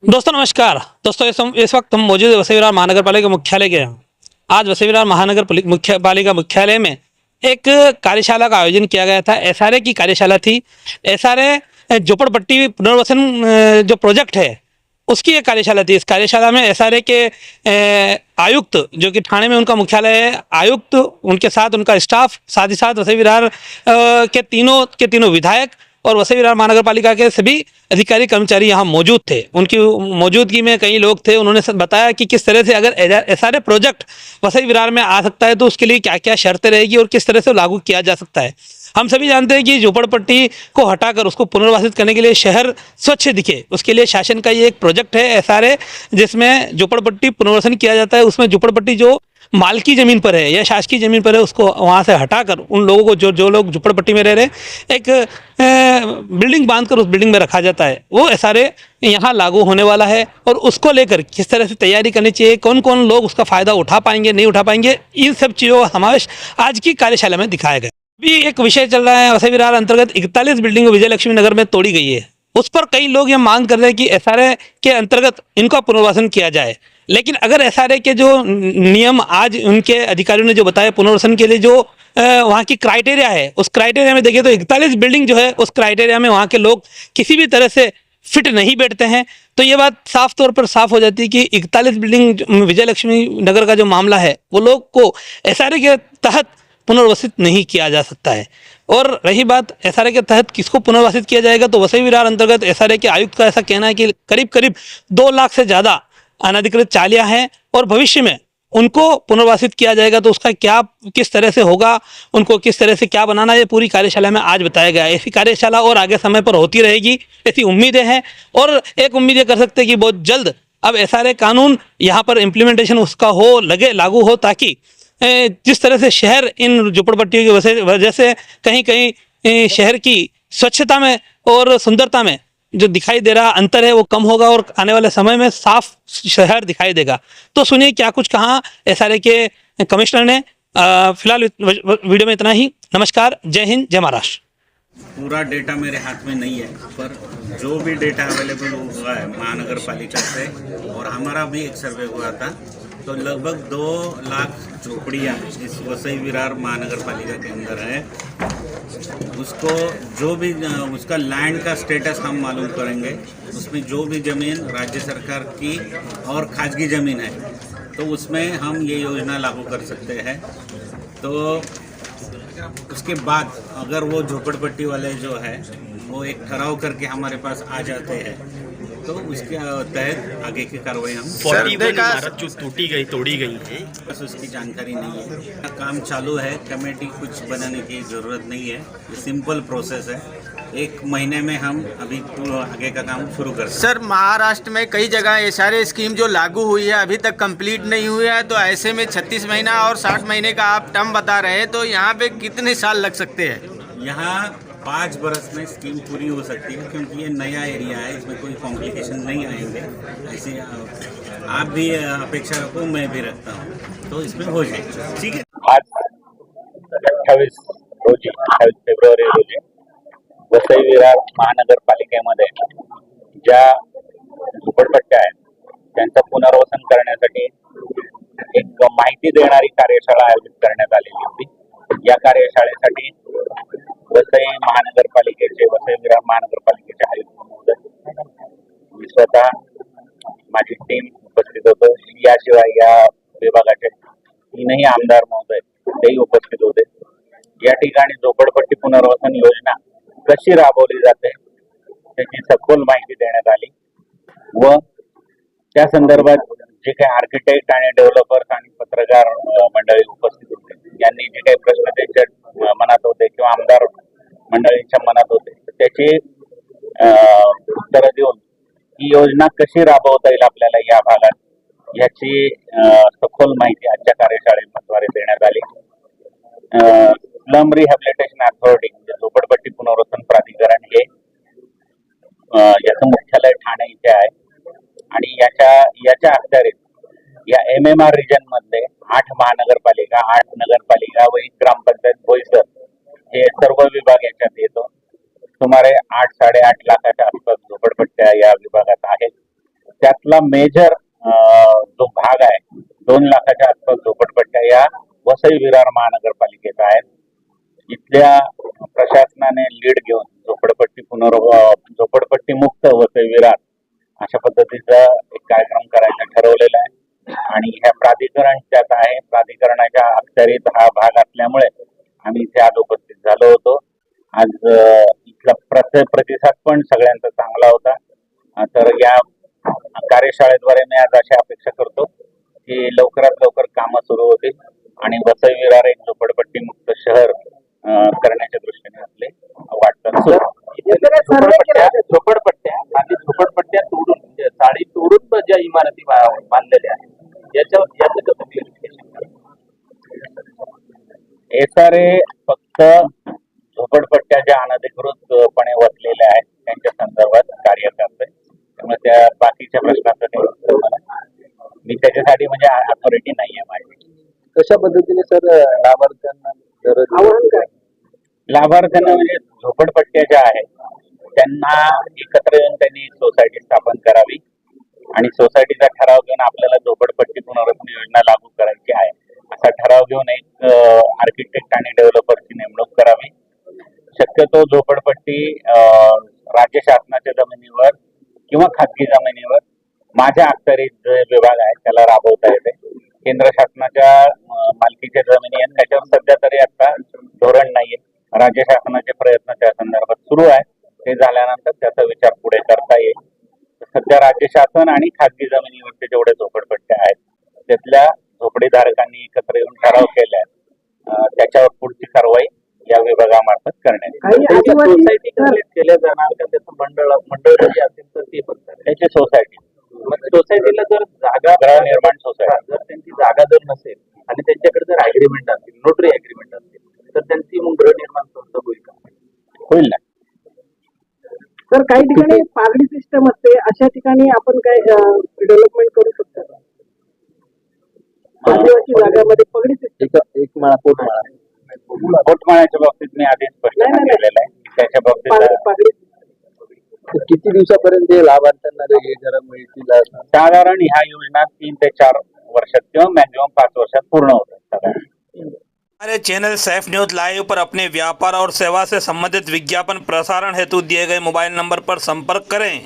दोस्तों नमस्कार। दोस्तों इस वक्त हम मौजूद है वसई विरार महानगर पालिका मुख्यालय के यहाँ। आज वसई विरार महानगर पालिका मुख्यालय में एक कार्यशाला का आयोजन किया गया था। एसआरए की कार्यशाला थी। एसआरए झोपड़पट्टी पुनर्वसन जो प्रोजेक्ट है उसकी एक कार्यशाला थी। इस कार्यशाला में एसआरए के आयुक्त, जो कि ठाणे में उनका मुख्यालय है, आयुक्त, उनके साथ उनका स्टाफ, साथ ही साथ वसई विरार के तीनों विधायक और वसई विरार महानगर पालिका के सभी अधिकारी कर्मचारी यहाँ मौजूद थे। उनकी मौजूदगी में कई लोग थे। उन्होंने बताया कि किस तरह से अगर एसआरए प्रोजेक्ट वसई विरार में आ सकता है तो उसके लिए क्या क्या शर्तें रहेगी और किस तरह से लागू किया जा सकता है। हम सभी जानते हैं कि झोपड़पट्टी को हटाकर उसको पुनर्वासित करने के लिए शहर स्वच्छ दिखे, उसके लिए शासन का ये एक प्रोजेक्ट है एसआरए, जिसमें झोपड़पट्टी पुनर्वासन किया जाता है। उसमें झोपड़पट्टी जो मालकी ज़मीन पर है या शासकीय ज़मीन पर है उसको वहाँ से हटाकर उन लोगों को जो लोग झोपड़पट्टी में रह रहे हैं एक बिल्डिंग बांधकर उस बिल्डिंग में रखा जाता है। वो एसआरए यहाँ लागू होने वाला है और उसको लेकर किस तरह से तैयारी करनी चाहिए, कौन कौन लोग उसका फ़ायदा उठा पाएंगे, नहीं उठा पाएंगे, इन सब चीज़ों का समावेश आज की कार्यशाला में दिखाया गया। अभी एक विषय चल रहा है, वसई विरार अंतर्गत 41 बिल्डिंग विजयलक्ष्मी नगर में तोड़ी गई है। उस पर कई लोग ये मांग कर रहे हैं कि एसआरए के अंतर्गत इनका पुनर्वासन किया जाए। लेकिन अगर एसआरए के जो नियम आज उनके अधिकारियों ने जो बताया पुनर्वासन के लिए जो वहाँ की क्राइटेरिया है, उस क्राइटेरिया में देखिए तो 41 बिल्डिंग जो है उस क्राइटेरिया में वहाँ के लोग किसी भी तरह से फिट नहीं बैठते हैं। तो ये बात साफ तौर पर साफ हो जाती है कि 41 बिल्डिंग विजयलक्ष्मी नगर का जो मामला है वो लोग को एसआरए के तहत पुनर्वासित नहीं किया जा सकता है। और रही बात एसआरए के तहत किसको पुनर्वासित किया जाएगा, तो वसई विरार अंतर्गत एसआरए के आयुक्त का ऐसा कहना है कि करीब करीब 2 लाख से ज़्यादा अनधिकृत चालियाँ हैं और भविष्य में उनको पुनर्वासित किया जाएगा। तो उसका क्या किस तरह से होगा, उनको किस तरह से क्या बनाना, ये पूरी कार्यशाला में आज बताया गया है। ऐसी कार्यशाला और आगे समय पर होती रहेगी, ऐसी उम्मीदें हैं। और एक उम्मीद ये कर सकते हैं कि बहुत जल्द अब एसआरए कानून यहाँ पर इम्प्लीमेंटेशन उसका हो, लागू हो, ताकि जिस तरह से शहर इन झोपड़पट्टियों की वजह से कहीं कहीं शहर की स्वच्छता में और सुंदरता में जो दिखाई दे रहा अंतर है वो कम होगा और आने वाले समय में साफ शहर दिखाई देगा। तो सुनिए क्या कुछ कहा एसआरए के कमिश्नर ने। फिलहाल वीडियो में इतना ही। नमस्कार, जय हिंद, जय महाराष्ट्र। पूरा डेटा मेरे हाथ में नहीं है, पर जो भी डेटा अवेलेबल हुआ है महानगर पालिका से, और हमारा भी एक सर्वे हुआ था, तो लगभग 2 लाख झोपड़ियाँ इस वसई विरार महानगर पालिका के अंदर है। उसको जो भी उसका लैंड का स्टेटस हम मालूम करेंगे। उसमें जो भी ज़मीन राज्य सरकार की और खाजगी ज़मीन है तो उसमें हम ये योजना लागू कर सकते हैं। तो उसके बाद अगर वो झोपड़पट्टी वाले जो है वो एक ठहराव करके हमारे पास आ जाते हैं तो उसके तहत आगे की कार्रवाई हम 41 इमारत जो तोड़ी गई है, बस उसकी जानकारी नहीं है। काम चालू है, कमेटी कुछ बनाने की ज़रूरत नहीं है, ये सिंपल प्रोसेस है। 1 महीने में हम अभी आगे का काम शुरू कर सकते हैं। सर महाराष्ट्र में कई जगह एसआरए स्कीम जो लागू हुई है अभी तक कंप्लीट नहीं हुई है, तो ऐसे में 36 महीना और 60 महीने का आप टर्म बता रहे हैं, तो यहाँ पे कितने साल लग सकते हैं? यहाँ 5 बरस में स्कीम पूरी हो सकती है, क्योंकि ये नया एरिया है, इसमें कोई कॉम्प्लिकेशन नहीं आएंगे। ऐसी आप भी अपेक्षा रखो, मैं भी रखता हूँ, तो इसमें हो जाएगा। ठीक है। आज 28 फेब्रुवारी रोजी वसई विरार महानगरपालिकेमध्ये ज्या झोपडपट्ट्या आहेत त्यांचं पुनर्वसन करण्यासाठी एक माहिती देणारी कार्यशाळा आयोजित करण्यात आलेली होती। या कार्यशाळेसाठी वसई विरार महानगरपालिकेचे आयुक्त महोदय, मी स्वतः, माझी टीम उपस्थित होतो। याशिवाय या विभागाचे 3ही आमदार महोदय तेही उपस्थित होते। या ठिकाणी झोपडपट्टी पुनर्वसन योजना कशी राबवली जाते त्याची सखोल माहिती देण्यात आली व त्या संदर्भात जे काही आर्किटेक्ट आणि डेव्हलपर्स आणि पत्रकार मंडळी उपस्थित होते, यांनी जे काही प्रश्न त्यांच्या मनात होते किंवा आमदार मंडळींच्या मनात होते त्याची उत्तरं देऊन ही योजना कशी राबवता येईल आपल्याला या भागात याची सखोल माहिती आजच्या कार्यशाळेद्वारे देण्यात आली। स्लम रिहॅबिलिटेशन अथॉरिटी म्हणजे झोपडपट्टी पुनर्वसन प्राधिकरण हे याचं मुख्यालय ठाणे इथे आहे आणि याच्या अखत्यारीत या MMR रिजन मध्ये 8 महानगरपालिका, 8 नगरपालिका व 1 ग्रामपंचायत बोईसर हे सर्व विभाग याच्यात येतो। सुमारे 8-8.5 लाखाच्या आसपास झोपडपट्ट्या या विभागात आहेत। मेजर जो भाग आहे 2 लाखाच्या आसपास झोपडपट्ट्या या वसई विरार महानगरपालिकेत आहेत. इथल्या प्रशासनाने लीड घेऊन झोपडपट्टी मुक्त वसई विरार अशा पद्धतीचा एक कार्यक्रम करायचा ठरवलेला आहे. आणि ह्या प्राधिकरण त्यात आहे. प्राधिकरणाच्या अखत्यारीत हा भाग असल्यामुळे आम्ही इथे आज उपस्थित झालो होतो. आज इथला प्रतिसाद पण सगळ्यांचा चांगला होता. तर या कार्यशाळेद्वारे मी आज अशी अपेक्षा करतो की लवकरात लवकर कामं सुरू होतील आणि वसई विरार एक झोपडपट्टी मुक्त शहर करण्याच्या दृष्टीने आपले वाटचाल सुरू. झोपडपट्ट्या तोडून म्हणजे चाळी तोडून ज्या इमारती बांधलेल्या आहेत याचं कसं क्लिअरिफिकेशन SRA फक्त झोपडपट्ट्या ज्या अनधिकृतपणे वसलेल्या आहेत त्यांच्या संदर्भात कार्य करते. त्यामुळे त्या बाकीच्या प्रश्नाचं काही उत्तर मला मी त्याच्यासाठी म्हणजे अथॉरिटी नाहीये माझी. कशा पद्धतीने सर लाभार्थ्यांना म्हणजे झोपडपट्ट्या ज्या आहेत त्यांना एकत्र येऊन त्यांनी सोसायटी स्थापन करावी आणि सोसायटीचा ठराव घेऊन आपल्याला झोपडपट्टी पुनर्वसन योजना लागू करायची आहे असा ठराव घेऊन एक आर्किटेक्ट आणि डेव्हलपरची नेमणूक करावी. शक्यतो झोपडपट्टी राज्य शासनाच्या जमिनीवर किंवा खाजगी जमिनीवर माझ्या अखत्यारीत जे विभाग आहे त्याला राबवता येते. केंद्र शासनाच्या मालकीच्या जमिनी आहेत त्याच्यावर सध्या तरी आता धोरण नाहीये. राज्य शासनाचे प्रयत्न त्या संदर्भात सुरू आहे. ते झाल्यानंतर त्याचा विचार पुढे करता येईल. सध्या राज्य शासन आणि खाजगी जमिनीवरचे जेवढे झोपडपट्ट्या आहेत त्यातल्या झोपडीधारकांनी एकत्र येऊन ठराव केले त्याच्यावर पुढची कारवाई या विभागामार्फत करण्यात सोसायटी केल्या जाणार का त्याचं मंडळ जरी असेल तर ते पण त्याची सोसायटी सोसायटीला जर जागा गृहनिर्माण सोसायटी जर त्यांची जागा जर नसेल आणि त्यांच्याकडे जर अग्रीमेंट असतील नोटरी अग्रीमेंट असतील तर त्यांची मग गृहनिर्माण संस्था होईल का? होईल ना. तर काही ठिकाणी पागडी सिस्टम असते अशा ठिकाणी आपण काय डेव्हलपमेंट करू शकतो का? आदिवासी भागामध्ये पगडी सिस्टम एक माळा पोटमाळ्याच्या बाबतीत मी आधी स्पष्ट केलेलं आहे. त्याच्या बाबतीत पागडी किती दिवसापर्यंत लाभार्थ्यांना हे जरा मिळतील? साधारण ह्या योजना 3 ते 4 वर्षात किंवा मॅक्झिमम 5 वर्षात पूर्ण होतात. हमारे चैनल सैफ न्यूज लाइव पर अपने व्यापार और सेवा से संबंधित विज्ञापन प्रसारण हेतु दिए गए मोबाइल नंबर पर संपर्क करें.